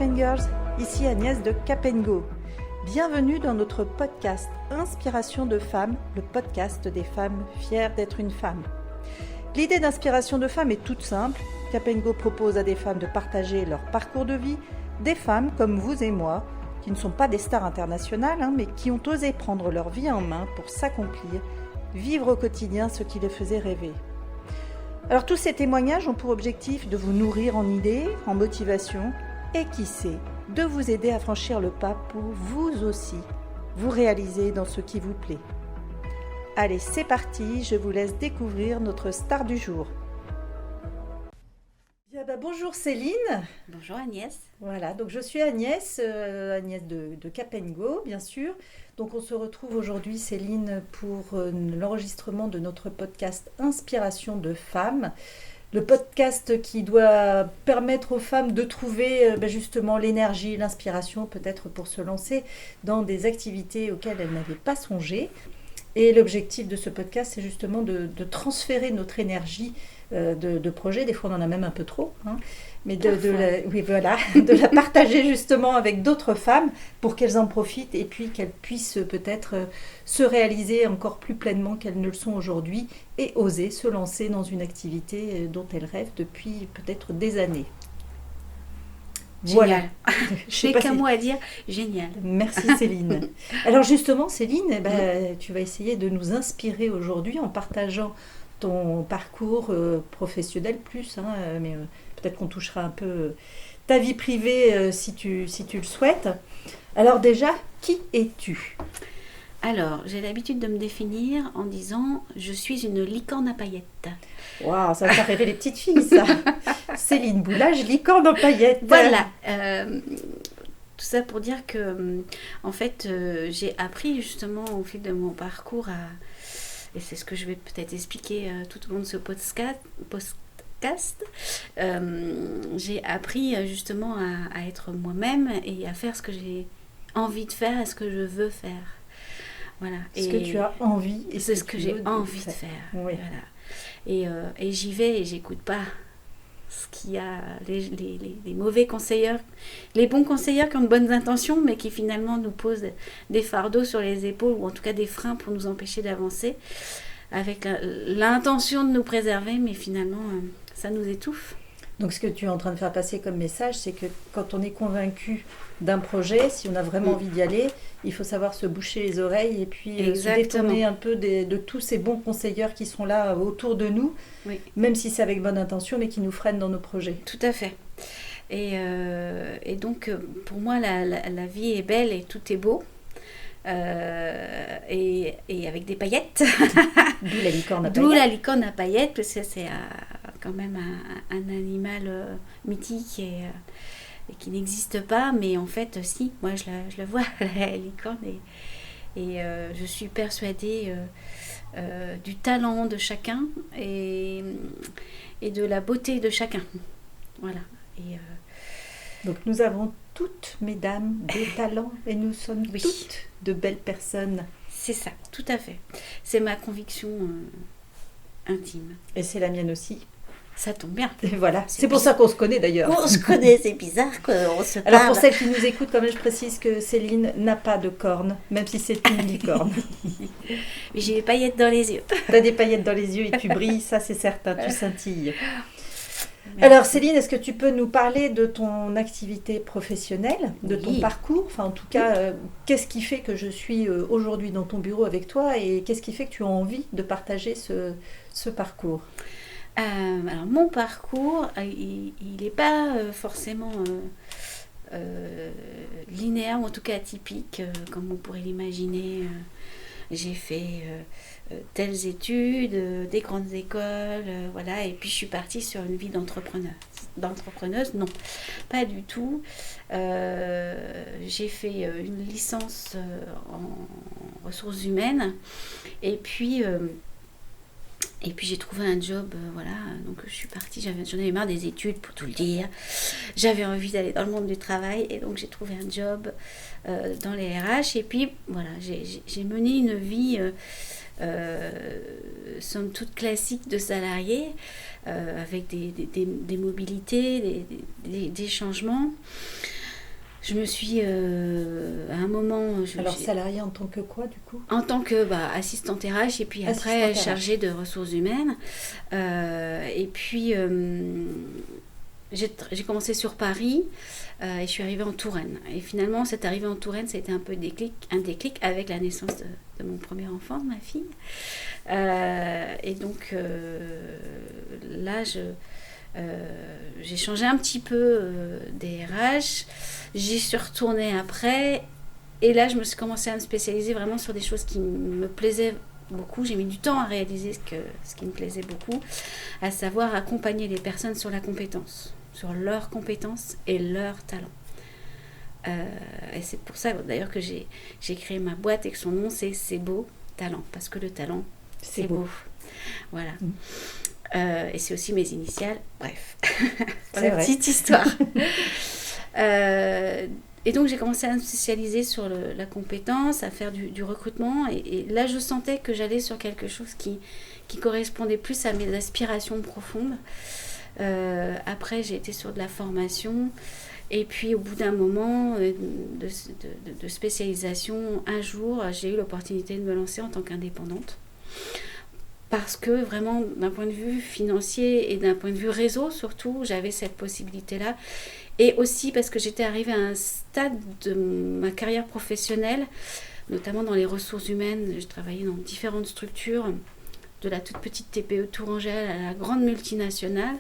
Cap Girls, ici Agnès de Cap Go. Bienvenue dans notre podcast Inspiration de femmes, le podcast des femmes fières d'être une femme. L'idée d'inspiration de femmes est toute simple. Cap Go propose à des femmes de partager leur parcours de vie, des femmes comme vous et moi, qui ne sont pas des stars internationales, mais qui ont osé prendre leur vie en main pour s'accomplir, vivre au quotidien ce qui les faisait rêver. Alors tous ces témoignages ont pour objectif de vous nourrir en idées, en motivation et qui sait, de vous aider à franchir le pas pour vous aussi vous réaliser dans ce qui vous plaît. Allez, c'est parti, je vous laisse découvrir notre star du jour. Bonjour Céline. Bonjour Agnès. Voilà, donc je suis Agnès, Agnès de Cap Go, bien sûr. Donc on se retrouve aujourd'hui, Céline, pour l'enregistrement de notre podcast Inspiration de femmes. Le podcast qui doit permettre aux femmes de trouver justement l'énergie, l'inspiration, peut-être pour se lancer dans des activités auxquelles elles n'avaient pas songé. Et l'objectif de ce podcast, c'est justement de transférer notre énergie de projet. Des fois, on en a même un peu trop. Mais de la partager justement avec d'autres femmes pour qu'elles en profitent et puis qu'elles puissent peut-être se réaliser encore plus pleinement qu'elles ne le sont aujourd'hui et oser se lancer dans une activité dont elles rêvent depuis peut-être des années. Génial. Voilà. Je n'ai qu'un mot à dire, génial. Merci Céline. Alors justement Céline, tu vas essayer de nous inspirer aujourd'hui en partageant ton parcours professionnel plus, mais peut-être qu'on touchera un peu ta vie privée si tu le souhaites. Alors déjà, qui es-tu ? Alors, j'ai l'habitude de me définir en disant « Je suis une licorne à paillettes ». Waouh, ça va faire rêver les petites filles, ça. Céline Boulage, licorne en paillettes. Voilà. Tout ça pour dire que, en fait, j'ai appris justement au fil de mon parcours et c'est ce que je vais peut-être expliquer tout au long de ce podcast. J'ai appris justement à être moi-même et à faire ce que j'ai envie de faire et ce que je veux faire. Voilà. Ce que tu as envie et c'est ce que j'ai envie de faire. Oui. Voilà. Et j'y vais et j'écoute pas ce qu'il y a, les mauvais conseillers, les bons conseillers qui ont de bonnes intentions mais qui finalement nous posent des fardeaux sur les épaules ou en tout cas des freins pour nous empêcher d'avancer avec l'intention de nous préserver mais finalement ça nous étouffe. Donc ce que tu es en train de faire passer comme message, c'est que quand on est convaincu d'un projet, si on a vraiment envie d'y aller, il faut savoir se boucher les oreilles et puis se détourner un peu de tous ces bons conseillers qui sont là autour de nous, même si c'est avec bonne intention, mais qui nous freinent dans nos projets. Tout à fait. Et donc, pour moi, la vie est belle et tout est beau. Et avec des paillettes. D'où la licorne à paillettes. D'où la licorne à paillettes, parce que c'est quand même un animal mythique et qui n'existe pas, mais en fait, si, moi je la vois, la licorne, et je suis persuadée du talent de chacun et de la beauté de chacun. Voilà. Donc nous avons toutes, mesdames, des talents et nous sommes toutes de belles personnes. C'est ça, tout à fait. C'est ma conviction intime. Et c'est la mienne aussi. Ça tombe bien. Et voilà, c'est pour ça qu'on se connaît d'ailleurs. On se connaît, c'est bizarre qu'on se parle. Alors pour celles qui nous écoutent, quand même, je précise que Céline n'a pas de cornes, même si c'est une licorne. Mais j'ai des paillettes dans les yeux. Tu as des paillettes dans les yeux et tu brilles, ça c'est certain, tu scintilles. Merci. Alors Céline, est-ce que tu peux nous parler de ton activité professionnelle, de ton parcours, enfin en tout cas, qu'est-ce qui fait que je suis aujourd'hui dans ton bureau avec toi et qu'est-ce qui fait que tu as envie de partager ce parcours ? Alors mon parcours, il n'est pas forcément linéaire ou en tout cas atypique comme on pourrait l'imaginer. J'ai fait telles études, des grandes écoles, voilà, et puis je suis partie sur une vie d'entrepreneuse, non, pas du tout. J'ai fait une licence en ressources humaines et puis j'ai trouvé un job, voilà, donc je suis partie, j'en avais marre des études pour tout le dire, j'avais envie d'aller dans le monde du travail et donc j'ai trouvé un job dans les RH et puis voilà, j'ai mené une vie somme toute classique de salarié avec des mobilités, des changements. Je me suis, à un moment... Alors, salariée en tant que quoi, du coup? En tant que assistante RH et puis après chargée de ressources humaines. Et puis, j'ai commencé sur Paris et je suis arrivée en Touraine. Et finalement, cette arrivée en Touraine, ça a été un peu un déclic avec la naissance de mon premier enfant, de ma fille. Et donc, là, j'ai changé un petit peu des RH. J'y suis retournée après. Et là, je me suis commencé à me spécialiser vraiment sur des choses qui me plaisaient beaucoup. J'ai mis du temps à réaliser ce qui me plaisait beaucoup, à savoir accompagner les personnes sur la compétence, sur leurs compétences et leurs talents. Et c'est pour ça d'ailleurs que j'ai créé ma boîte et que son nom c'est Beau Talent, parce que le talent c'est beau. Voilà. Et c'est aussi mes initiales. Bref, c'est la petite histoire. Et donc j'ai commencé à me spécialiser sur la compétence, à faire du recrutement. Et là, je sentais que j'allais sur quelque chose qui correspondait plus à mes aspirations profondes. Après, j'ai été sur de la formation. Et puis, au bout d'un moment de spécialisation, un jour, j'ai eu l'opportunité de me lancer en tant qu'indépendante. Parce que vraiment, d'un point de vue financier et d'un point de vue réseau, surtout, j'avais cette possibilité-là. Et aussi parce que j'étais arrivée à un stade de ma carrière professionnelle, notamment dans les ressources humaines. Je travaillais dans différentes structures, de la toute petite TPE tourangelle à la grande multinationale.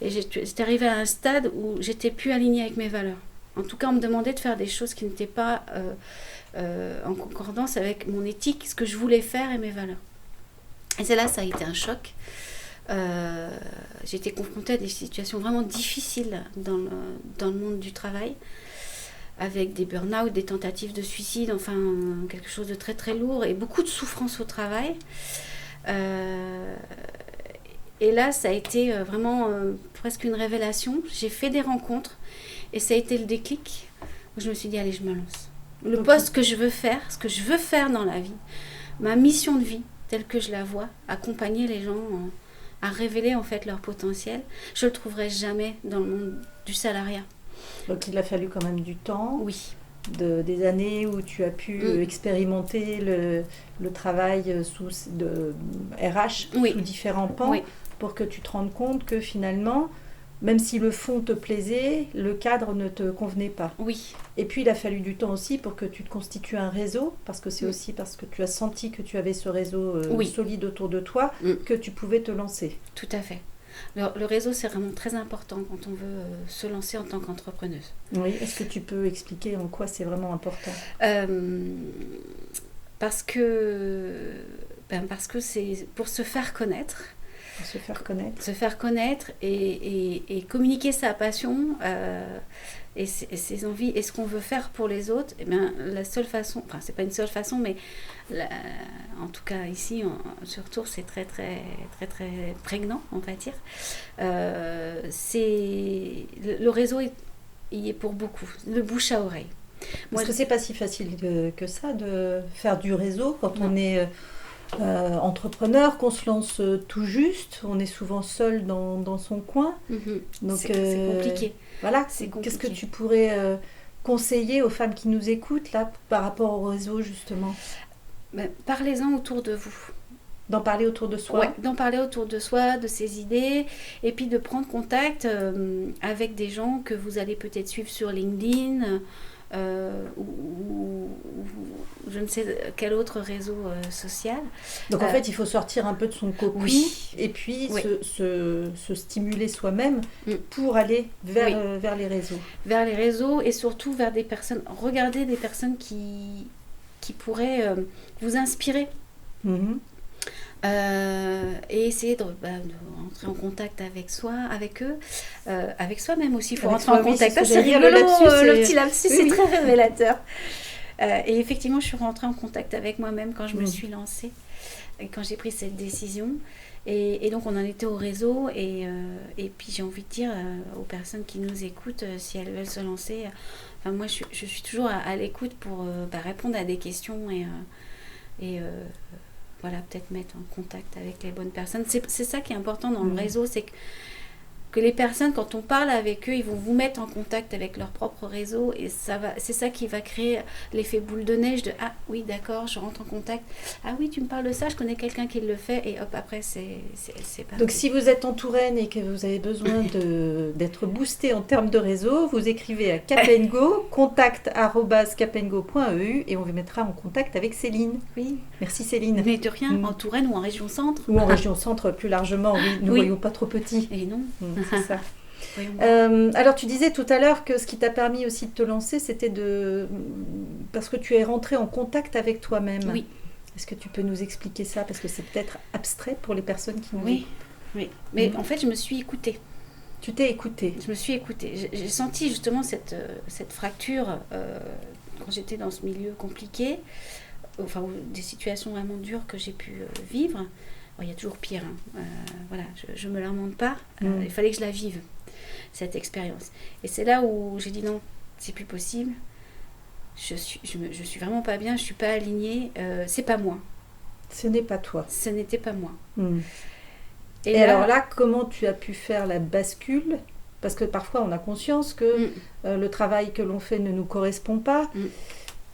Et j'étais arrivée à un stade où j'étais plus alignée avec mes valeurs. En tout cas, on me demandait de faire des choses qui n'étaient pas en concordance avec mon éthique, ce que je voulais faire et mes valeurs. Et c'est là, ça a été un choc. J'ai été confrontée à des situations vraiment difficiles dans le monde du travail, avec des burn-out, des tentatives de suicide, enfin quelque chose de très très lourd et beaucoup de souffrance au travail. Et là, ça a été vraiment presque une révélation. J'ai fait des rencontres et ça a été le déclic où je me suis dit, allez, je me lance. Le poste que je veux faire, ce que je veux faire dans la vie, ma mission de vie, telle que je la vois, accompagner les gens à révéler en fait leur potentiel, je ne le trouverai jamais dans le monde du salariat. Donc il a fallu quand même du temps. Oui. Des années où tu as pu expérimenter le travail de RH sous différents pans pour que tu te rendes compte que finalement, même si le fond te plaisait, le cadre ne te convenait pas. Oui. Et puis il a fallu du temps aussi pour que tu te constitues un réseau, parce que c'est aussi parce que tu as senti que tu avais ce réseau solide autour de toi que tu pouvais te lancer. Tout à fait. Le réseau, c'est vraiment très important quand on veut se lancer en tant qu'entrepreneuse. Oui, est-ce que tu peux expliquer en quoi c'est vraiment important ? Parce que c'est pour se faire connaître. Pour se faire connaître. Se faire connaître et communiquer sa passion et ses envies et ce qu'on veut faire pour les autres. Et bien, la seule façon, enfin, c'est pas une seule façon, mais en tout cas ici, sur Tours, c'est très, très, très, très prégnant, on va dire. Le réseau, il est pour beaucoup, le bouche à oreille. Parce que c'est pas si facile que ça de faire du réseau quand on est entrepreneur, qu'on se lance tout juste, on est souvent seul dans son coin. Donc c'est compliqué. Voilà, c'est compliqué. Qu'est-ce que tu pourrais conseiller aux femmes qui nous écoutent là par rapport au réseau justement ? Parlez-en autour de vous. D'en parler autour de soi. Ouais, d'en parler autour de soi, de ses idées, et puis de prendre contact avec des gens que vous allez peut-être suivre sur LinkedIn ou je ne sais quel autre réseau social. Donc en fait, il faut sortir un peu de son cocon et puis se stimuler soi-même pour aller vers les réseaux. Vers les réseaux et surtout vers des personnes. Regardez des personnes qui pourraient vous inspirer. Et essayer de rentrer en contact avec eux, avec soi-même aussi. Il faut rentrer en contact. C'est rigolo, le petit lapsus, c'est très révélateur. Et effectivement, je suis rentrée en contact avec moi-même quand je me suis lancée, et quand j'ai pris cette décision. Et donc, on en était au réseau. Et puis, j'ai envie de dire aux personnes qui nous écoutent, si elles veulent se lancer, moi, je suis toujours à l'écoute pour répondre à des questions et voilà, peut-être mettre en contact avec les bonnes personnes. C'est ça qui est important dans le réseau, c'est que les personnes, quand on parle avec eux, ils vont vous mettre en contact avec leur propre réseau et c'est ça qui va créer l'effet boule de neige de ah oui d'accord, je rentre en contact, ah oui tu me parles de ça, je connais quelqu'un qui le fait et hop après c'est parti. Donc si vous êtes en Touraine et que vous avez besoin d'être boosté en termes de réseau, vous écrivez à Capengo, contact@capengo.eu et on vous mettra en contact avec Céline. Oui. Merci Céline. Mais de rien, en Touraine ou en région centre. Ou en région centre plus largement, oui, nous ne voyons pas trop petit. Et non. C'est ça. Alors tu disais tout à l'heure que ce qui t'a permis aussi de te lancer, c'était parce que tu es rentrée en contact avec toi-même. Oui. Est-ce que tu peux nous expliquer ça? Parce que c'est peut-être abstrait pour les personnes qui nous Oui. Mais en fait, je me suis écoutée. Tu t'es écoutée? Je me suis écoutée. J'ai senti justement cette fracture quand j'étais dans ce milieu compliqué, enfin des situations vraiment dures que j'ai pu vivre. Bon, il y a toujours pire. Voilà, je me lamente pas. Il fallait que je la vive, cette expérience. Et c'est là où j'ai dit non, c'est plus possible. Je suis vraiment pas bien. Je suis pas alignée. C'est pas moi. Ce n'est pas toi. Ce n'était pas moi. Et alors là, comment tu as pu faire la bascule? Parce que parfois, on a conscience que le travail que l'on fait ne nous correspond pas.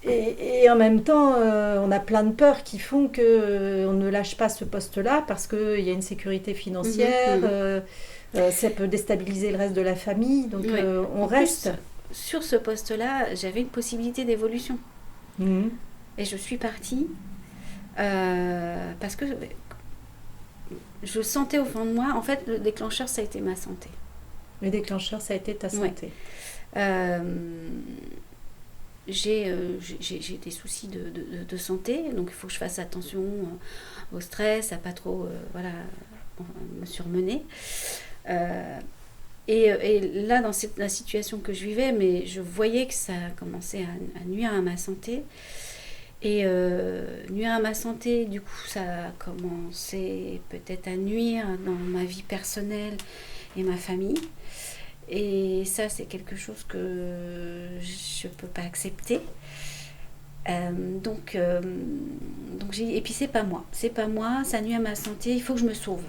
Et en même temps, on a plein de peurs qui font qu'on ne lâche pas ce poste-là parce qu'il y a une sécurité financière, ça peut déstabiliser le reste de la famille, donc on reste. Plus, sur ce poste-là, j'avais une possibilité d'évolution. Et je suis partie parce que je sentais au fond de moi, en fait, le déclencheur, ça a été ma santé. Le déclencheur, ça a été ta santé. J'ai des soucis de santé, donc il faut que je fasse attention au stress, à pas trop me surmener. Et là, dans la situation que je vivais, mais je voyais que ça commençait à nuire à ma santé. Et nuire à ma santé, du coup, ça a commencé peut-être à nuire dans ma vie personnelle et ma famille. Et ça, c'est quelque chose que je ne peux pas accepter. Donc j'ai dit, et puis c'est pas moi, ça nuit à ma santé, il faut que je me sauve.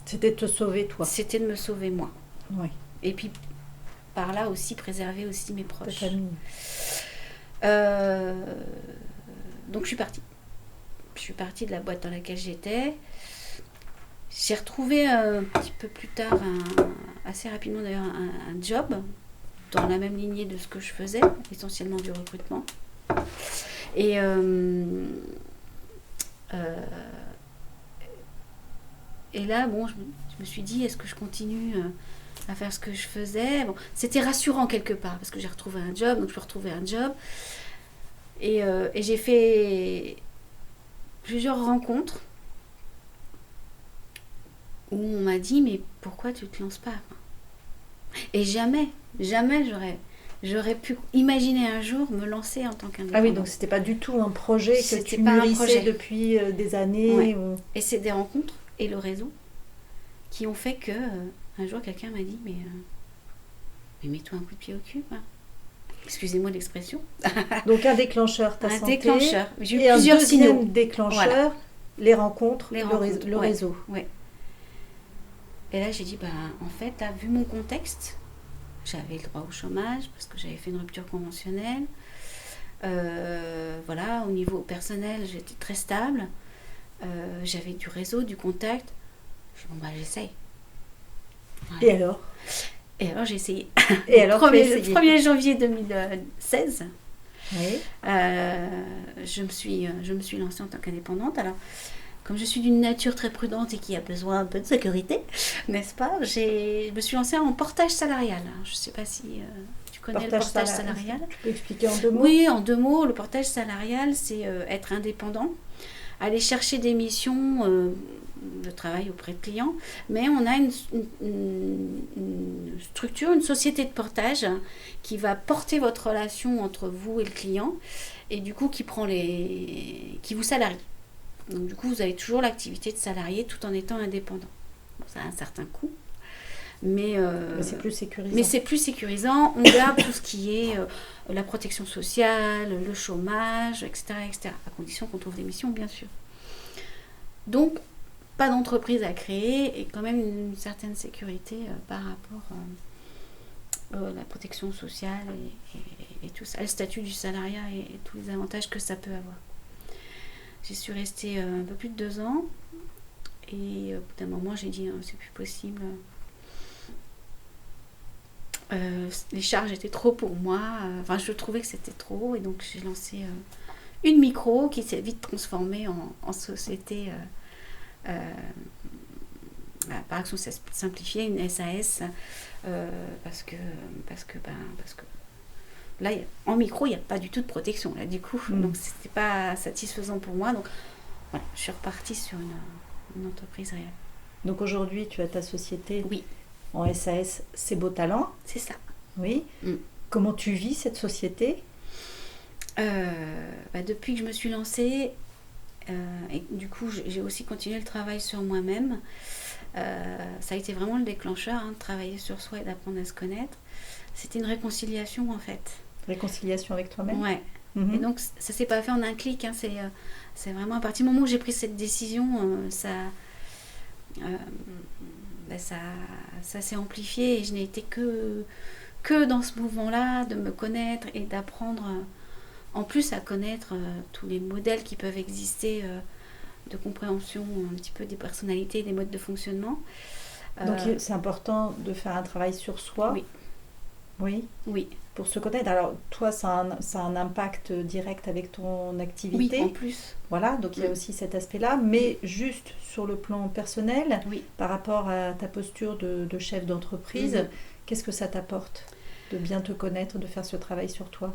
C'était de te sauver toi. C'était de me sauver moi. Oui. Et puis par là aussi préserver aussi mes proches. Ta famille. Donc je suis partie. Je suis partie de la boîte dans laquelle j'étais. J'ai retrouvé un petit peu plus tard, assez rapidement d'ailleurs, un job dans la même lignée de ce que je faisais, essentiellement du recrutement. Et là, bon, je me suis dit, est-ce que je continue à faire ce que je faisais? Bon, c'était rassurant quelque part, parce que j'ai retrouvé un job, donc je peux retrouver un job. Et j'ai fait plusieurs rencontres où on m'a dit, mais pourquoi tu ne te lances pas? Et jamais j'aurais pu imaginer un jour me lancer en tant qu'indépendante. Ah oui, donc c'était pas du tout un projet que tu mûrissais depuis des années. Ouais. Et c'est des rencontres et le réseau qui ont fait que un jour quelqu'un m'a dit, mais mets-toi un coup de pied au cul. Hein. Excusez-moi l'expression. Donc un déclencheur, ta santé. Un déclencheur. J'ai eu et plusieurs un deuxième signaux. déclencheur, Voilà. les rencontres, le ouais, réseau. Ouais. Et là, j'ai dit, en fait, là, vu mon contexte, j'avais le droit au chômage parce que j'avais fait une rupture conventionnelle. Voilà, au niveau personnel, j'étais très stable. J'avais du réseau, du contact. Je dis, j'essaye. Voilà. Et alors, j'ai essayé. Et alors, le 1er janvier 2016, oui. je me suis lancée en tant qu'indépendante. Alors, comme je suis d'une nature très prudente et qui a besoin un peu de sécurité, n'est-ce pas, je me suis lancée en portage salarial. Je ne sais pas si tu connais le portage salarial. Tu peux expliquer en 2 mots? Oui, en 2 mots. Le portage salarial, c'est être indépendant, aller chercher des missions de travail auprès de clients, mais on a une structure, une société de portage qui va porter votre relation entre vous et le client et du coup qui vous salarie. Donc du coup, vous avez toujours l'activité de salarié tout en étant indépendant. Bon, ça a un certain coût, mais c'est plus sécurisant. Mais c'est plus sécurisant. On garde tout ce qui est la protection sociale, le chômage, etc., etc. À condition qu'on trouve des missions, bien sûr. Donc, pas d'entreprise à créer et quand même une certaine sécurité par rapport à la protection sociale et tout ça, le statut du salariat et tous les avantages que ça peut avoir. J'y suis restée un peu plus de 2 ans et au bout d'un moment j'ai dit c'est plus possible. Les charges étaient trop pour moi, je trouvais que c'était trop et donc j'ai lancé une micro qui s'est vite transformée en société par action simplifiée, une SAS, parce que là, en micro, il n'y a pas du tout de protection, là, du coup, donc c'était pas satisfaisant pour moi, donc voilà, je suis repartie sur une entreprise réelle. Donc aujourd'hui, tu as ta société Oui. En SAS, C'est Beau Talent. C'est ça. Oui. Comment tu vis cette société ? Depuis que je me suis lancée, et du coup j'ai aussi continué le travail sur moi-même, ça a été vraiment le déclencheur, de travailler sur soi et d'apprendre à se connaître. C'était une réconciliation en fait. Réconciliation avec toi-même ? Ouais. Et donc ça s'est pas fait en un clic, c'est vraiment à partir du moment où j'ai pris cette décision, ça s'est amplifié et je n'ai été que dans ce mouvement-là, de me connaître et d'apprendre en plus à connaître tous les modèles qui peuvent exister de compréhension un petit peu des personnalités et des modes de fonctionnement. Donc c'est important de faire un travail sur soi. Oui. Oui. Oui. Pour se connaître. Alors toi, ça a un impact direct avec ton activité. Oui, en plus. Voilà, donc il y a aussi cet aspect-là. Mais juste sur le plan personnel, par rapport à ta posture de chef d'entreprise, qu'est-ce que ça t'apporte de bien te connaître, de faire ce travail sur toi ?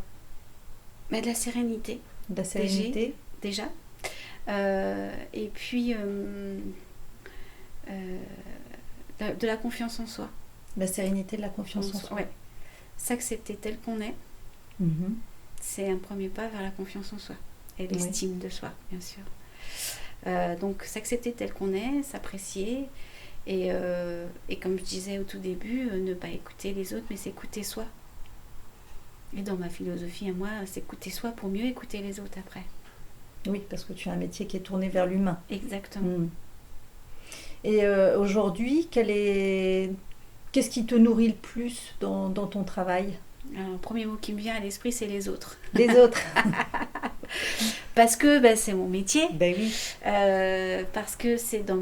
Mais de la sérénité. De la sérénité. Déjà. Et puis de la confiance en soi. La sérénité, de la confiance en soi. Ouais. S'accepter tel qu'on est, c'est un premier pas vers la confiance en soi et l'estime de soi, bien sûr. Donc s'accepter tel qu'on est, s'apprécier et comme je disais au tout début, ne pas écouter les autres mais s'écouter soi. Et dans ma philosophie à moi, s'écouter soi pour mieux écouter les autres après. Oui, parce que tu as un métier qui est tourné vers l'humain. Exactement. Et aujourd'hui, qu'est-ce qui te nourrit le plus dans ton travail ? Alors, le premier mot qui me vient à l'esprit, c'est les autres. Les autres. Parce que c'est mon métier. Ben oui. Parce que c'est dans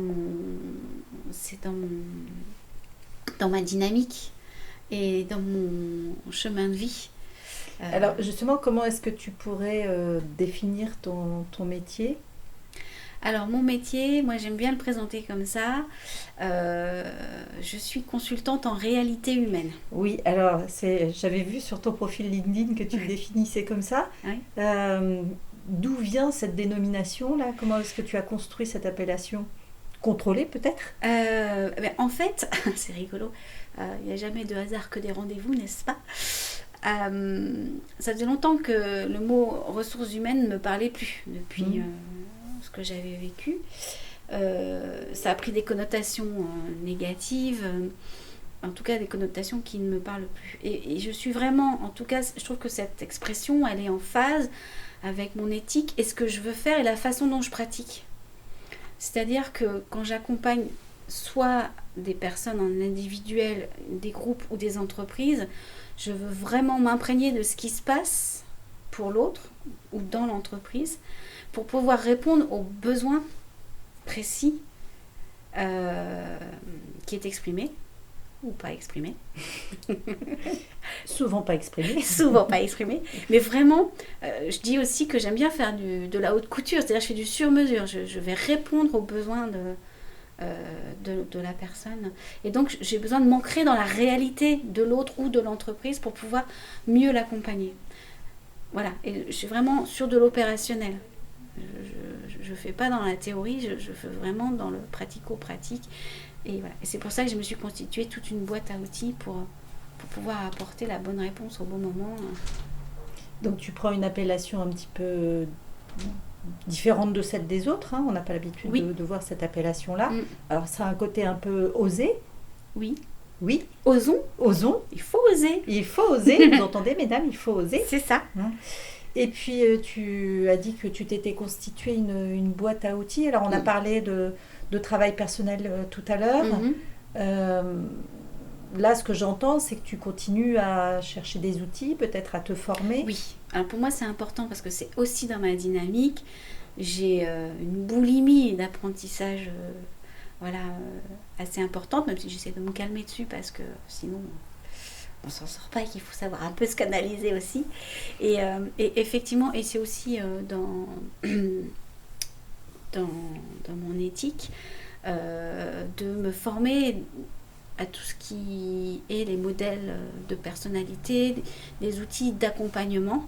ma dynamique et dans mon chemin de vie. Alors justement, comment est-ce que tu pourrais définir ton métier ? Alors mon métier, moi j'aime bien le présenter comme ça, je suis consultante en réalité humaine. Oui, alors j'avais vu sur ton profil LinkedIn que tu le définissais comme ça. Oui. D'où vient cette dénomination-là ? Comment est-ce que tu as construit cette appellation ? Contrôlée peut-être ? En fait, c'est rigolo, il n'y a jamais de hasard que des rendez-vous, n'est-ce pas ? Ça faisait longtemps que le mot ressources humaines ne me parlait plus depuis ce que j'avais vécu. Ça a pris des connotations négatives, en tout cas des connotations qui ne me parlent plus. Et je suis vraiment, en tout cas, je trouve que cette expression, elle est en phase avec mon éthique et ce que je veux faire et la façon dont je pratique. C'est-à-dire que quand j'accompagne soit des personnes en individuel, des groupes ou des entreprises, je veux vraiment m'imprégner de ce qui se passe pour l'autre ou dans l'entreprise pour pouvoir répondre aux besoins précis qui est exprimé ou pas exprimé. Souvent pas exprimé. Souvent pas exprimé. Mais vraiment, je dis aussi que j'aime bien faire de la haute couture, c'est-à-dire je fais du sur-mesure. Je vais répondre aux besoins de la personne. Et donc, j'ai besoin de m'ancrer dans la réalité de l'autre ou de l'entreprise pour pouvoir mieux l'accompagner. Voilà. Et je suis vraiment sur de l'opérationnel. Je ne fais pas dans la théorie, je fais vraiment dans le pratico-pratique. Et voilà. Et c'est pour ça que je me suis constituée toute une boîte à outils pour pouvoir apporter la bonne réponse au bon moment. Donc, tu prends une appellation un petit peu différente de celle des autres, on n'a pas l'habitude de voir cette appellation-là. Alors ça a un côté un peu osé. Oui. Osons. Il faut oser. Vous entendez, mesdames, il faut oser. C'est ça. Et puis tu as dit que tu t'étais constitué une boîte à outils. Alors on a parlé de de travail personnel tout à l'heure. Mhm. Là, ce que j'entends, c'est que tu continues à chercher des outils, peut-être à te former. Oui, alors pour moi c'est important parce que c'est aussi dans ma dynamique. J'ai une boulimie d'apprentissage assez importante, même si j'essaie de me calmer dessus parce que sinon on s'en sort pas et qu'il faut savoir un peu se canaliser aussi. Et effectivement, et c'est aussi dans mon éthique de me former à tout ce qui est les modèles de personnalité, des outils d'accompagnement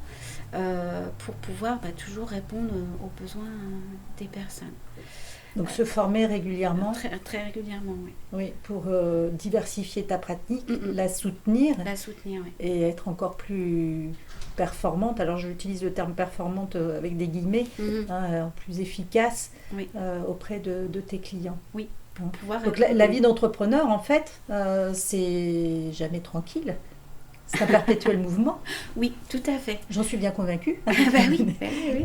pour pouvoir toujours répondre aux besoins des personnes. Donc se former régulièrement. Très, très régulièrement, oui. Oui, pour diversifier ta pratique, Mm-mm. la soutenir La soutenir, oui. et être encore plus performante. Alors j'utilise le terme performante avec des guillemets, Mm-hmm. plus efficace Oui. auprès de tes clients. Oui. Pour pouvoir Donc la vie d'entrepreneur, en fait, c'est jamais tranquille. C'est un perpétuel mouvement. Oui, tout à fait. J'en suis bien convaincue. Oui.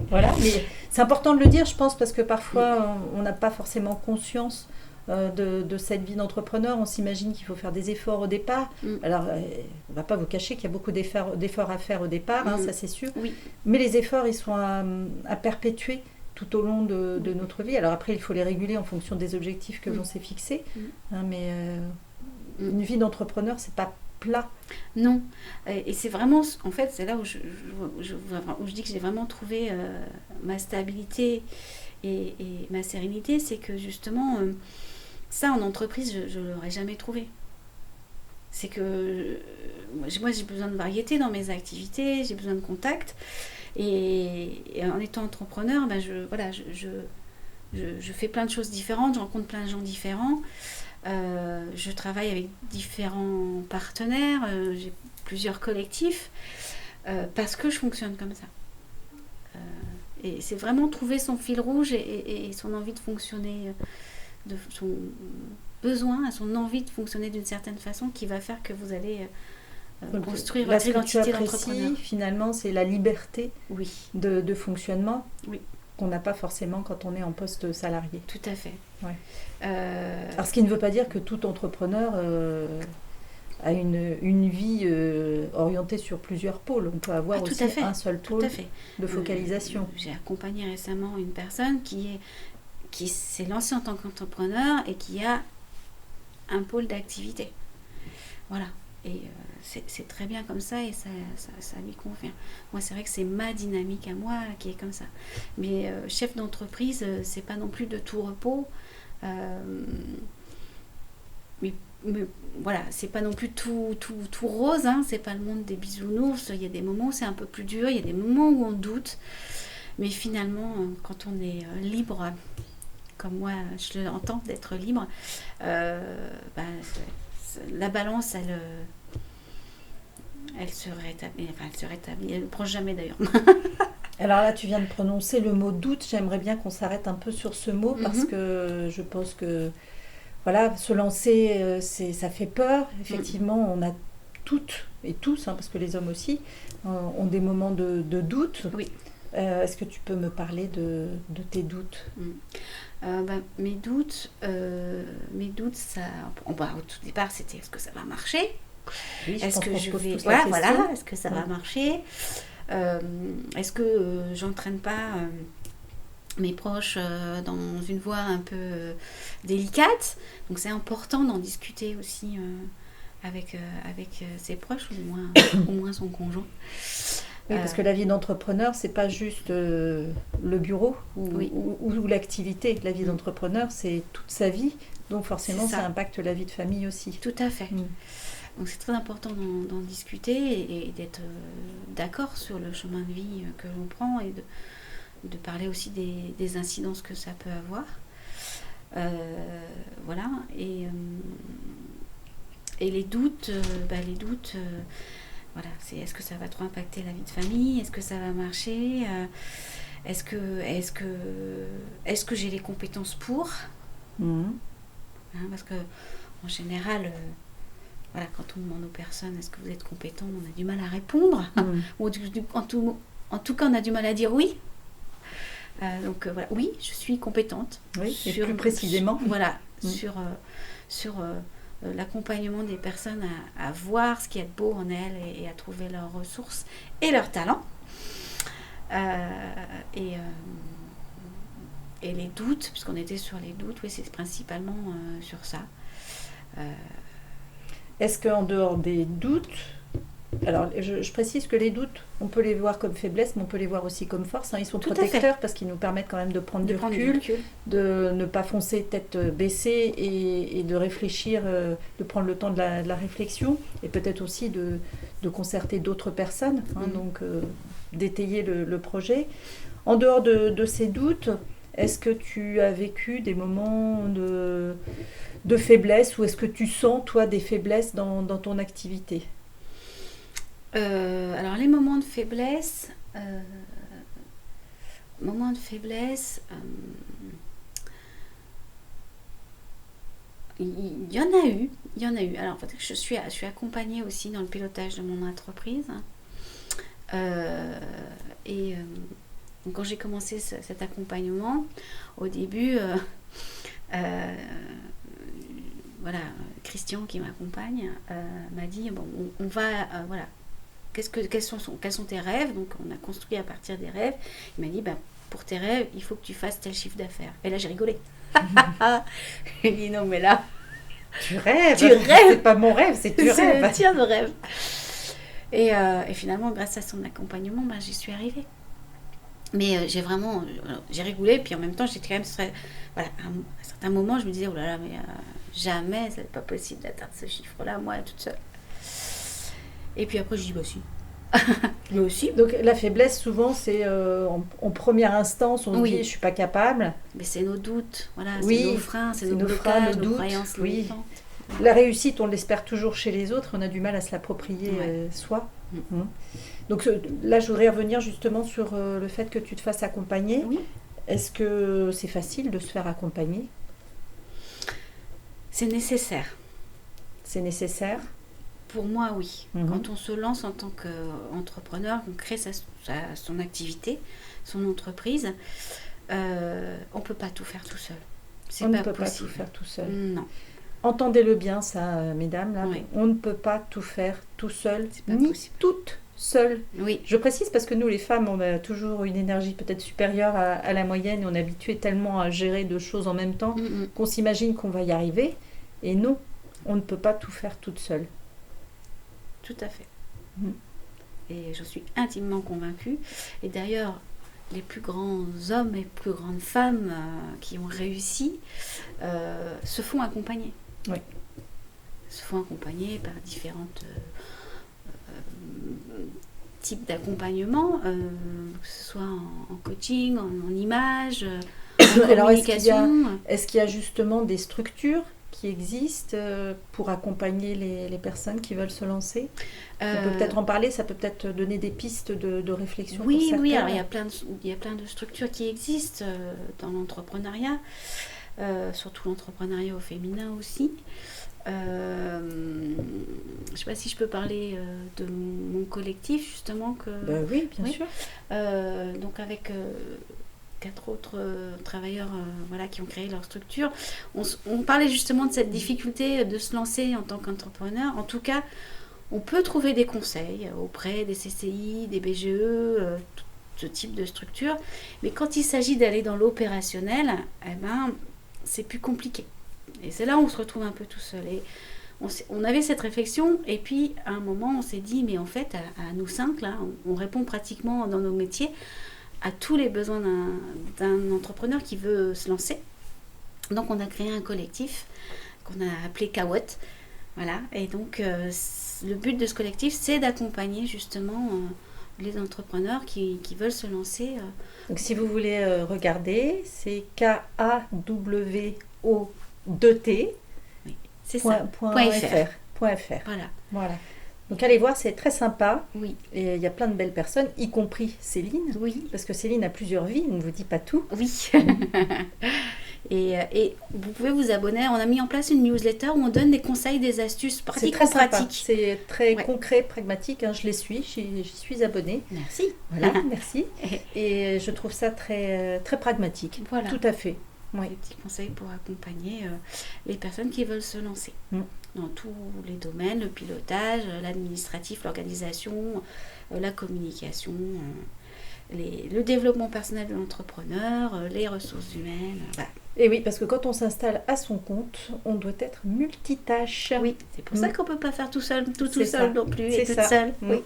Voilà, mais c'est important de le dire, je pense, parce que parfois, on n'a pas forcément conscience de cette vie d'entrepreneur. On s'imagine qu'il faut faire des efforts au départ. Alors, on ne va pas vous cacher qu'il y a beaucoup d'efforts à faire au départ, ça c'est sûr. Oui. Mais les efforts, ils sont à perpétuer tout au long de notre vie. Alors après, il faut les réguler en fonction des objectifs que l'on s'est fixés. Mais une vie d'entrepreneur, c'est pas plat. Non. Et c'est vraiment, en fait, c'est là où je dis que j'ai vraiment trouvé ma stabilité et ma sérénité, c'est que justement, ça en entreprise, je ne l'aurais jamais trouvé. C'est que moi, j'ai besoin de variété dans mes activités, j'ai besoin de contact. Et en étant entrepreneur, je fais plein de choses différentes, je rencontre plein de gens différents. Je travaille avec différents partenaires, j'ai plusieurs collectifs, parce que je fonctionne comme ça. Et c'est vraiment trouver son fil rouge et son envie de fonctionner, son besoin, son envie de fonctionner d'une certaine façon qui va faire que vous allez construire votre identité d'entrepreneur. Finalement, c'est la liberté de fonctionnement. Oui. Qu'on n'a pas forcément quand on est en poste salarié. Tout à fait. Ouais. Alors, ce qui ne veut pas dire que tout entrepreneur a une vie orientée sur plusieurs pôles. On peut avoir aussi un seul pôle de focalisation. J'ai accompagné récemment une personne qui s'est lancée en tant qu'entrepreneur et qui a un pôle d'activité. Voilà. Et c'est très bien comme ça et ça lui convient. Moi, c'est vrai que c'est ma dynamique à moi qui est comme ça. Mais chef d'entreprise, c'est pas non plus de tout repos. Mais voilà, c'est pas non plus tout rose. C'est pas le monde des bisounours. Il y a des moments où c'est un peu plus dur. Il y a des moments où on doute. Mais finalement, quand on est libre, comme moi, je l'entends d'être libre, la balance, elle se rétablit. Enfin, elle se rétablit. Elle ne prend jamais d'ailleurs. Alors là, tu viens de prononcer le mot doute. J'aimerais bien qu'on s'arrête un peu sur ce mot parce que je pense que voilà, se lancer, ça fait peur. Effectivement, on a toutes et tous, parce que les hommes aussi, ont des moments de doute. Oui. Est-ce que tu peux me parler de tes doutes? Mes doutes, ça, au tout départ, c'était est-ce que ça va marcher? Oui, est-ce que je vais, est-ce que ça va marcher? Est-ce que j'entraîne pas mes proches dans une voie un peu délicate? Donc c'est important d'en discuter aussi avec ses proches, au moins son conjoint. Oui, parce que la vie d'entrepreneur, c'est pas juste le bureau ou l'activité. La vie d'entrepreneur, c'est toute sa vie. Donc forcément, ça impacte la vie de famille aussi. Tout à fait. Donc c'est très important d'en discuter et d'être d'accord sur le chemin de vie que l'on prend et de parler aussi des incidences que ça peut avoir. Voilà. Et les doutes, voilà, c'est est-ce que ça va trop impacter la vie de famille? Est-ce que ça va marcher? Est-ce que j'ai les compétences pour? Parce que en général, voilà, quand on demande aux personnes est-ce que vous êtes compétent, on a du mal à répondre. Ou en tout cas, on a du mal à dire oui. Voilà. Oui, je suis compétente. Oui, et plus précisément. Voilà, sur l'accompagnement des personnes à voir ce qu'il y a de beau en elles et à trouver leurs ressources et leurs talents. Et les doutes, puisqu'on était sur les doutes, oui, c'est principalement sur ça. Est-ce qu'en dehors des doutes, alors je précise que les doutes, on peut les voir comme faiblesse, mais on peut les voir aussi comme force. Ils sont protecteurs parce qu'ils nous permettent quand même de prendre du recul, de ne pas foncer tête baissée et de réfléchir, de prendre le temps de la réflexion et peut-être aussi de concerter d'autres personnes, donc d'étayer le projet. En dehors de ces doutes, est-ce que tu as vécu des moments de faiblesse ou est-ce que tu sens, toi, des faiblesses dans ton activité ? Alors, les moments de faiblesse, il y en a eu. Alors, en fait, je suis accompagnée aussi dans le pilotage de mon entreprise. Donc, quand j'ai commencé cet accompagnement, au début, voilà, Christian qui m'accompagne m'a dit bon, on va voilà, quels sont tes rêves. Donc on a construit à partir des rêves. Il m'a dit pour tes rêves il faut que tu fasses tel chiffre d'affaires. Et là j'ai rigolé. Il dit non mais là tu rêves, c'est pas mon rêve, c'est tu rêves, c'est le tien de rêve. Et finalement grâce à son accompagnement j'y suis arrivée. Mais j'ai rigolé, puis en même temps j'étais quand même voilà, à un certain moment je me disais oh là là mais jamais ça n'est pas possible d'atteindre ce chiffre là moi toute seule. Et puis après je dis si lui aussi. Donc la faiblesse souvent c'est en première instance on se dit je suis pas capable, mais c'est nos doutes, voilà, c'est nos freins, c'est nos blocages, nos croyances limitantes. La réussite on l'espère toujours chez les autres, on a du mal à se l'approprier soi. Donc là, je voudrais revenir justement sur le fait que tu te fasses accompagner. Oui. Est-ce que c'est facile de se faire accompagner ? C'est nécessaire. C'est nécessaire ? Pour moi, oui. Quand on se lance en tant qu'entrepreneur, on crée son activité, son entreprise, on ne peut pas tout faire tout seul. On ne peut pas tout faire tout seul. Non. Entendez-le bien, ça, mesdames. Là. Oui. On ne peut pas tout faire tout seul, c'est pas ni possible. toutes seules. Oui. Je précise parce que nous, les femmes, on a toujours une énergie peut-être supérieure à la moyenne et on est habitué tellement à gérer deux choses en même temps qu'on s'imagine qu'on va y arriver. Et non, on ne peut pas tout faire toute seule. Tout à fait. Et je suis intimement convaincue. Et d'ailleurs, les plus grands hommes et plus grandes femmes qui ont réussi se font accompagner. Oui. Se font accompagner par différents types d'accompagnement, que ce soit en coaching, en image, en communication. Est-ce qu'il y a justement des structures qui existent pour accompagner les personnes qui veulent se lancer ? On peut peut-être en parler, ça peut peut-être donner des pistes de réflexion pour certains. Oui, alors il y a plein de structures qui existent dans l'entrepreneuriat, surtout l'entrepreneuriat au féminin aussi. Je ne sais pas si je peux parler de mon collectif justement. Oui, bien sûr. Donc avec 4 autres travailleurs qui ont créé leur structure. On parlait justement de cette difficulté de se lancer en tant qu'entrepreneur. En tout cas, on peut trouver des conseils auprès des CCI, des BGE, tout ce type de structure. Mais quand il s'agit d'aller dans l'opérationnel, c'est plus compliqué. Et c'est là où on se retrouve un peu tout seul. Et on avait cette réflexion, et puis à un moment, on s'est dit, mais en fait, à nous 5, là, on répond pratiquement dans nos métiers à tous les besoins d'un entrepreneur qui veut se lancer. Donc on a créé un collectif qu'on a appelé Kawet. Voilà. Et donc le but de ce collectif, c'est d'accompagner justement les entrepreneurs qui veulent se lancer. Donc si vous voulez regarder, c'est KAWO2T. Oui, c'est ça. .fr. Voilà. Donc allez voir, c'est très sympa. Oui. Et il y a plein de belles personnes, y compris Céline. Oui. Parce que Céline a plusieurs vies, on ne vous dit pas tout. Oui. Et vous pouvez vous abonner. On a mis en place une newsletter où on donne des conseils, des astuces C'est très sympa. pratiques. C'est très concret, pragmatique. Hein. Je les suis, j'y suis abonnée. Merci. Voilà, merci. Et je trouve ça très, très pragmatique. Voilà. Tout à fait. Oui. Des petits conseils pour accompagner les personnes qui veulent se lancer dans tous les domaines, le pilotage, l'administratif, l'organisation, la communication, le développement personnel de l'entrepreneur, les ressources humaines. Voilà. Et oui, parce que quand on s'installe à son compte, on doit être multitâche. Oui, c'est pour ça qu'on ne peut pas faire tout seul non plus, c'est et toute ça. seule. Oui.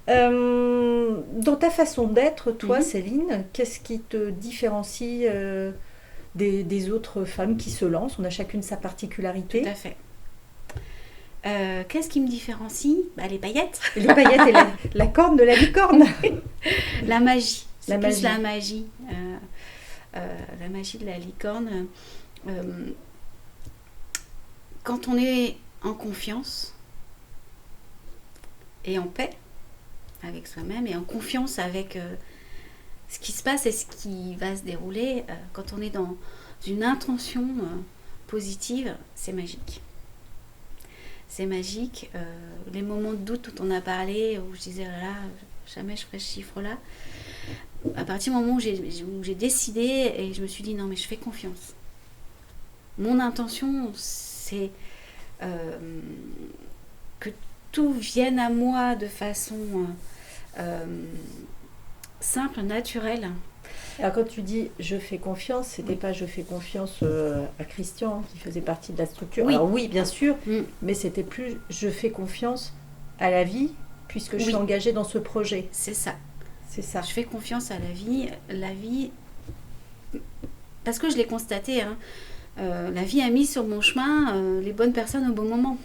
Dans ta façon d'être, toi, Céline, qu'est-ce qui te différencie des autres femmes qui se lancent? On a chacune sa particularité. Tout à fait. Qu'est-ce qui me différencie? Les paillettes. Les paillettes et la corne de la licorne. La magie. C'est La plus magie. La magie de la licorne. Quand on est en confiance et en paix avec soi-même et en confiance avec ce qui se passe et ce qui va se dérouler, quand on est dans une intention positive, c'est magique. C'est magique. Les moments de doute dont on a parlé, où je disais, là, jamais je ferai ce chiffre-là, à partir du moment où j'ai décidé et je me suis dit, non, mais je fais confiance. Mon intention, c'est que tout vienne à moi de façon simple, naturelle. Alors quand tu dis je fais confiance, c'était pas je fais confiance à Christian qui faisait partie de la structure. Oui. Alors oui, bien sûr, mais c'était plus je fais confiance à la vie puisque je suis engagée dans ce projet. C'est ça. C'est ça. Je fais confiance à la vie, parce que je l'ai constaté, la vie a mis sur mon chemin les bonnes personnes au bon moment.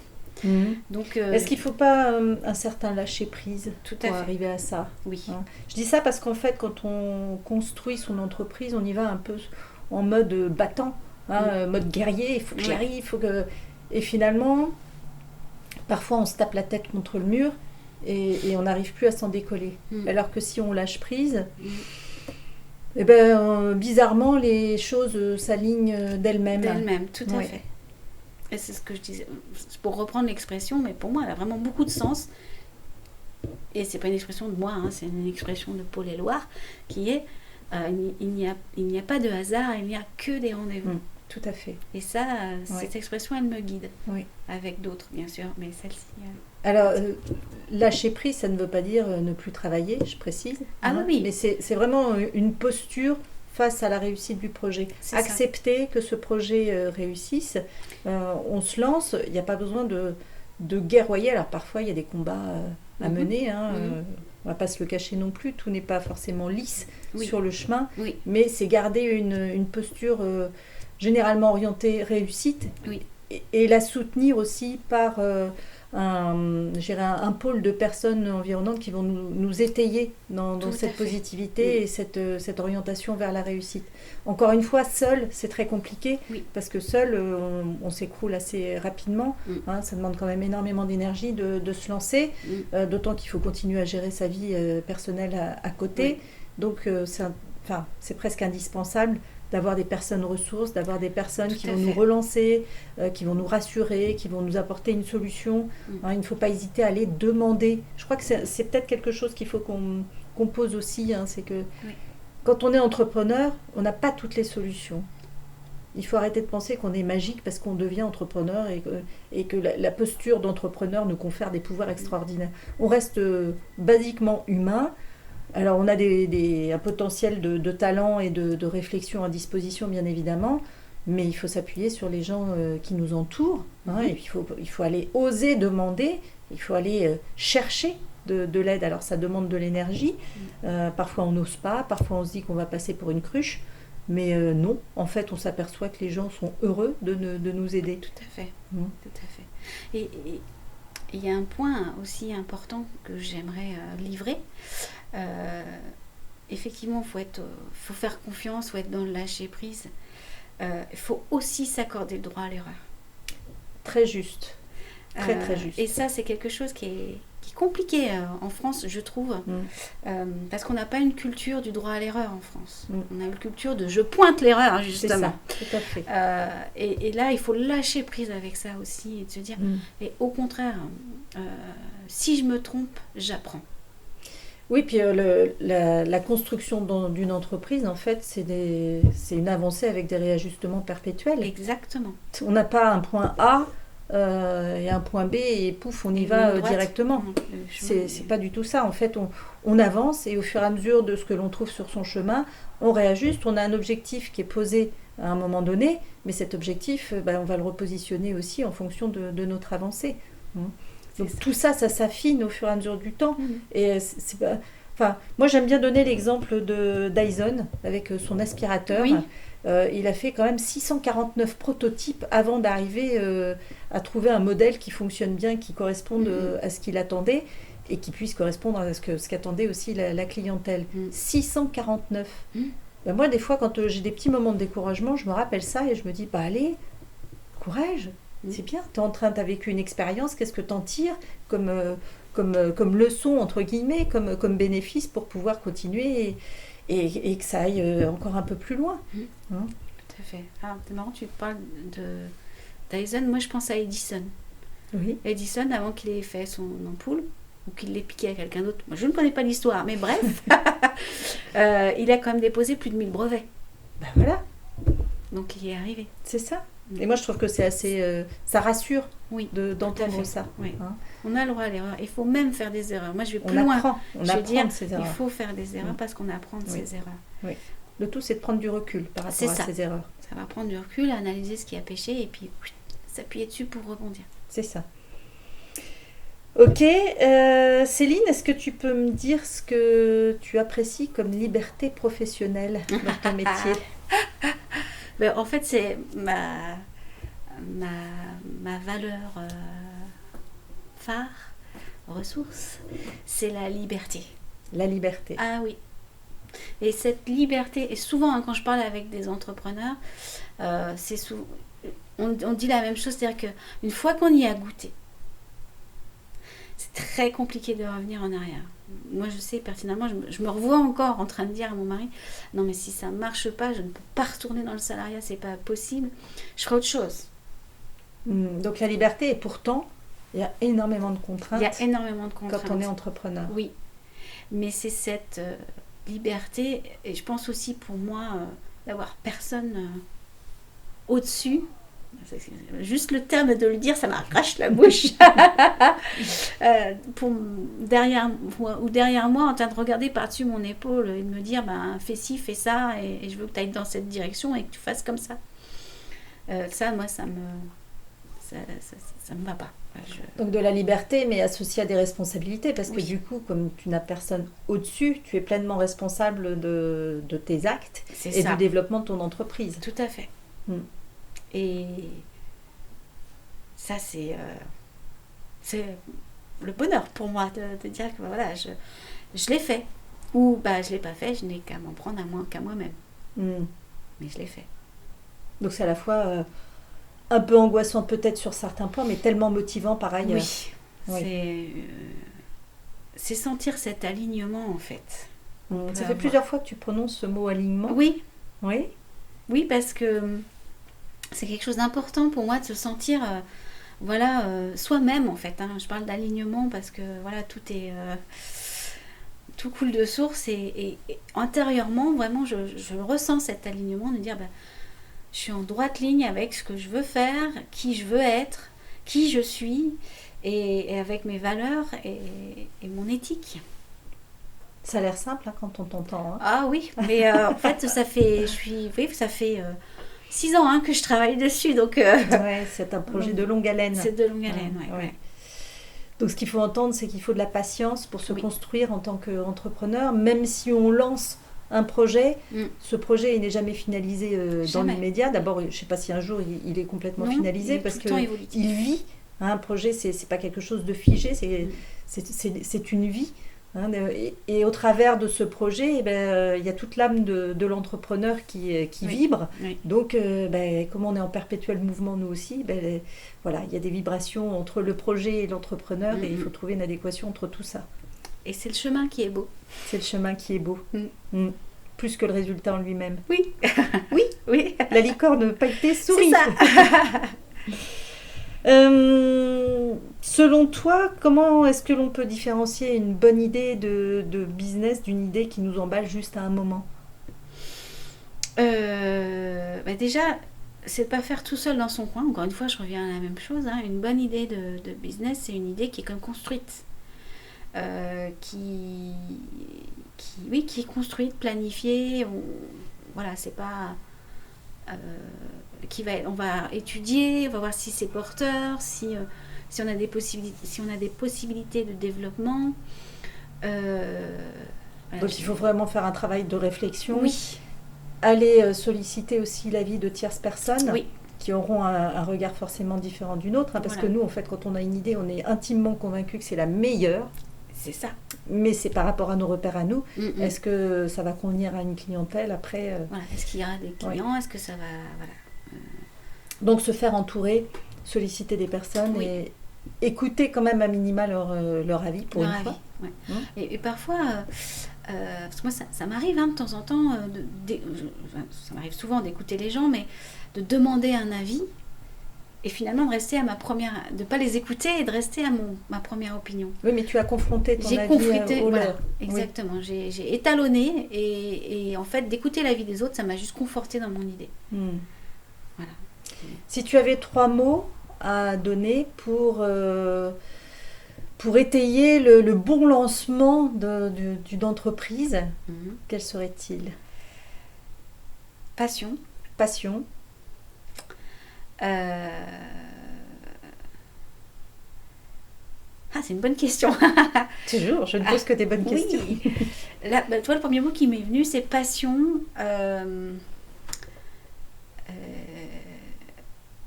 Donc, est-ce qu'il ne faut pas un certain lâcher-prise pour fait. arriver à ça? Oui. Je dis ça parce qu'en fait, quand on construit son entreprise, on y va un peu en mode battant, mode guerrier, il faut que j'y arrive, il faut que... Et finalement, parfois on se tape la tête contre le mur et on n'arrive plus à s'en décoller. Alors que si on lâche prise, eh ben, bizarrement, les choses s'alignent d'elles-mêmes. D'elles-mêmes, tout à fait. Et c'est ce que je disais, pour reprendre l'expression, mais pour moi, elle a vraiment beaucoup de sens. Et c'est pas une expression de moi, c'est une expression de Paul Éluard, qui est il n'y a pas de hasard, il n'y a que des rendez-vous. Tout à fait. Et ça, cette expression, elle me guide. Oui. Avec d'autres, bien sûr, mais celle-ci... Alors, lâcher prise, ça ne veut pas dire ne plus travailler, je précise. Oui. Mais c'est vraiment une posture face à la réussite du projet. Accepter que ce projet réussisse. On se lance, il n'y a pas besoin de guerroyer. Alors parfois, il y a des combats à mener. On ne va pas se le cacher non plus. Tout n'est pas forcément lisse sur le chemin. Mais c'est garder une posture généralement orientée réussite. Et la soutenir aussi par un pôle de personnes environnantes qui vont nous étayer dans cette positivité et cette orientation vers la réussite. Encore une fois, seul, c'est très compliqué parce que seul, on s'écroule assez rapidement. Ça demande quand même énormément d'énergie de se lancer, d'autant qu'il faut continuer à gérer sa vie personnelle à côté. Donc, c'est presque indispensable d'avoir des personnes ressources, d'avoir des personnes qui vont nous relancer, qui vont nous rassurer, qui vont nous apporter une solution. Il ne faut pas hésiter à aller demander. Je crois que c'est peut-être quelque chose qu'il faut qu'on pose aussi, c'est que quand on est entrepreneur, on n'a pas toutes les solutions. Il faut arrêter de penser qu'on est magique parce qu'on devient entrepreneur et que la posture d'entrepreneur nous confère des pouvoirs extraordinaires. On reste basiquement humain. Alors, on a un potentiel de talent et de réflexion à disposition, bien évidemment, mais il faut s'appuyer sur les gens qui nous entourent. Et puis, il faut aller oser demander, il faut aller chercher de l'aide. Alors, ça demande de l'énergie. Parfois, on n'ose pas, parfois, on se dit qu'on va passer pour une cruche. Mais non, en fait, on s'aperçoit que les gens sont heureux de nous aider. Tout à fait, tout à fait. Et il y a un point aussi important que j'aimerais livrer. Effectivement, faut faire confiance, il faut être dans le lâcher prise. Il faut aussi s'accorder le droit à l'erreur. Très juste. Très, très juste. Et ça, c'est quelque chose qui est compliqué en France, je trouve, parce qu'on n'a pas une culture du droit à l'erreur en France. On a une culture de je pointe l'erreur, justement. C'est ça, tout à fait. Et là, il faut lâcher prise avec ça aussi et de se dire, et au contraire, si je me trompe, j'apprends. Oui, puis la construction d'une entreprise, en fait, c'est une avancée avec des réajustements perpétuels. Exactement. On n'a pas un point A et un point B et pouf, on y va directement. C'est pas du tout ça. En fait, on avance et au fur et à mesure de ce que l'on trouve sur son chemin, on réajuste. On a un objectif qui est posé à un moment donné, mais cet objectif, on va le repositionner aussi en fonction de notre avancée. Donc tout ça s'affine au fur et à mesure du temps. Et c'est pas... Enfin, moi j'aime bien donner l'exemple de Dyson avec son aspirateur. Oui. Il a fait quand même 649 prototypes avant d'arriver à trouver un modèle qui fonctionne bien, qui corresponde à ce qu'il attendait et qui puisse correspondre à ce qu'attendait aussi la clientèle. 649. Moi, des fois, quand j'ai des petits moments de découragement, je me rappelle ça et je me dis, allez, courage, c'est bien, t'as vécu une expérience, qu'est-ce que t'en tires comme leçon, entre guillemets, comme bénéfice pour pouvoir continuer et que ça aille encore un peu plus loin. Tout à fait. Ah, c'est marrant, tu parles de Dyson. Moi, je pense à Edison. Oui. Edison, avant qu'il ait fait son ampoule, ou qu'il l'ait piqué à quelqu'un d'autre, moi, je ne connais pas l'histoire, mais bref, il a quand même déposé plus de 1000 brevets. Ben voilà. Donc, il y est arrivé. C'est ça. Et moi, je trouve que c'est assez... ça rassure d'entendre ça. Oui. On a le droit à l'erreur. Il faut même faire des erreurs. Moi, je vais plus on loin. Apprend. On apprend de ses erreurs. Il faut faire des erreurs parce qu'on apprend de ses erreurs. Oui. Le tout, c'est de prendre du recul par rapport à ses erreurs. Ça va prendre du recul, analyser ce qui a péché et puis s'appuyer dessus pour rebondir. C'est ça. Ok. Céline, est-ce que tu peux me dire ce que tu apprécies comme liberté professionnelle dans ton métier? En fait, c'est ma valeur phare, ressource, c'est la liberté. La liberté. Ah oui. Et cette liberté, et souvent quand je parle avec des entrepreneurs, on dit la même chose, c'est-à-dire qu'une fois qu'on y a goûté, c'est très compliqué de revenir en arrière. Moi, je sais pertinemment, je me revois encore en train de dire à mon mari, non mais si ça ne marche pas, je ne peux pas retourner dans le salariat, c'est pas possible, je ferai autre chose. Donc la liberté, et pourtant, il y a énormément de contraintes. Il y a énormément de contraintes. Quand on est entrepreneur. Oui, mais c'est cette liberté, et je pense aussi pour moi, d'avoir personne au-dessus. Juste le terme de le dire, ça m'arrache la bouche. Derrière moi, en train de regarder par-dessus mon épaule et de me dire, fais ci, fais ça, et je veux que tu ailles dans cette direction et que tu fasses comme ça. Ça, moi, ça me va pas. Donc de la liberté, mais associée à des responsabilités, parce que du coup, comme tu n'as personne au-dessus, tu es pleinement responsable de tes actes et du développement de ton entreprise. Tout à fait. Et ça, c'est le bonheur pour moi de dire que voilà, je l'ai fait. Ou je l'ai pas fait, je n'ai qu'à m'en prendre qu'à moi-même. Mais je l'ai fait. Donc c'est à la fois un peu angoissant peut-être sur certains points, mais tellement motivant par ailleurs. Oui. C'est sentir cet alignement en fait. Ça fait plusieurs fois que tu prononces ce mot alignement. Oui. Oui, parce que c'est quelque chose d'important pour moi de se sentir soi-même en fait. Je parle d'alignement parce que tout coule de source et intérieurement vraiment je ressens cet alignement de dire je suis en droite ligne avec ce que je veux faire, qui je veux être, qui je suis et avec mes valeurs et mon éthique. Ça a l'air simple quand on t'entend. Ah oui, mais en fait ça fait 6 ans que je travaille dessus. Donc, c'est un projet de longue haleine. C'est de longue haleine, oui. Donc ce qu'il faut entendre, c'est qu'il faut de la patience pour se construire en tant qu'entrepreneur. Même si on lance un projet, ce projet il n'est jamais finalisé dans l'immédiat. D'abord, je ne sais pas si un jour il est complètement finalisé parce qu'il vit. Un projet, c'est pas quelque chose de figé, c'est une vie. Hein, et au travers de ce projet, il y a toute l'âme de l'entrepreneur qui vibre. Oui. Donc, comme on est en perpétuel mouvement nous aussi, voilà, il y a des vibrations entre le projet et l'entrepreneur et il faut trouver une adéquation entre tout ça. Et c'est le chemin qui est beau. C'est le chemin qui est beau. Plus que le résultat en lui-même. Oui. Oui. Oui. La licorne pailletée sourit. C'est ça. Selon toi, comment est-ce que l'on peut différencier une bonne idée de business d'une idée qui nous emballe juste à un moment? Déjà, c'est de pas faire tout seul dans son coin. Encore une fois, je reviens à la même chose. Hein. Une bonne idée de business, c'est une idée qui est comme construite. Qui est construite, planifiée. Voilà, c'est pas... on va étudier, on va voir si c'est porteur, si on a des possibilités de développement. Donc il faut vraiment faire un travail de réflexion. Oui. Aller solliciter aussi l'avis de tierces personnes. Oui. Qui auront un regard forcément différent du nôtre. Hein, parce que nous, en fait, quand on a une idée, on est intimement convaincu que c'est la meilleure. C'est ça. Mais c'est par rapport à nos repères à nous. Est-ce que ça va convenir à une clientèle après Voilà. Est-ce qu'il y aura des clients? Est-ce que ça va... Voilà. Donc se faire entourer, solliciter des personnes et écouter quand même à minima leur avis pour une fois. Ouais. Et parfois, parce que moi ça m'arrive de temps en temps, ça m'arrive souvent d'écouter les gens, mais de demander un avis et finalement de rester à de pas les écouter et de rester à ma première opinion. Oui, mais tu as confronté ton avis au leur. Exactement. Oui. J'ai étalonné et en fait d'écouter l'avis des autres, ça m'a juste conforté dans mon idée. Voilà. Si tu avais 3 mots à donner pour étayer le bon lancement d'une entreprise, quels seraient-ils? Passion. Passion. C'est une bonne question. Toujours, je ne pose que des bonnes questions. Là, toi, le premier mot qui m'est venu, c'est passion.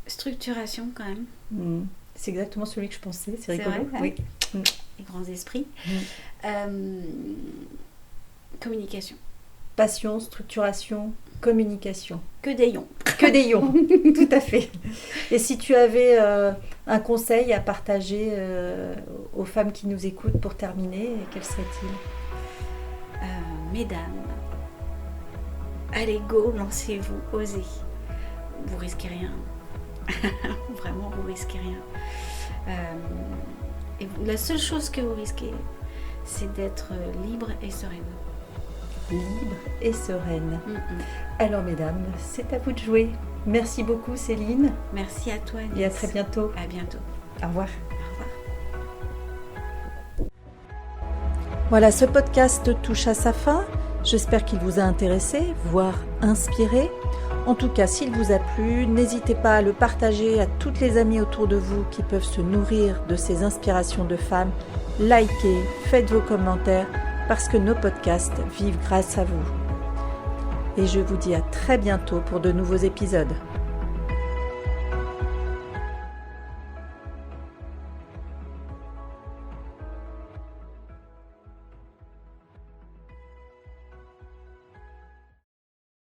Structuration quand même. C'est exactement celui que je pensais, c'est rigolo. Vrai, oui. Les grands esprits. Communication. Passion, structuration, communication. Que des ions. Que des ions, tout à fait. Et si tu avais un conseil à partager aux femmes qui nous écoutent pour terminer, quel serait-il? Mesdames, allez go, lancez-vous, osez. Vous risquez rien. Vraiment, vous risquez rien. Et la seule chose que vous risquez, c'est d'être libre et sereine. Libre et sereine. Alors, mesdames, c'est à vous de jouer. Merci beaucoup, Céline. Merci à toi, Agnès. Et à très bientôt. À bientôt. Au revoir. Au revoir. Voilà, ce podcast touche à sa fin. J'espère qu'il vous a intéressé, voire inspiré. En tout cas, s'il vous a plu, n'hésitez pas à le partager à toutes les amies autour de vous qui peuvent se nourrir de ces inspirations de femmes. Likez, faites vos commentaires, parce que nos podcasts vivent grâce à vous. Et je vous dis à très bientôt pour de nouveaux épisodes.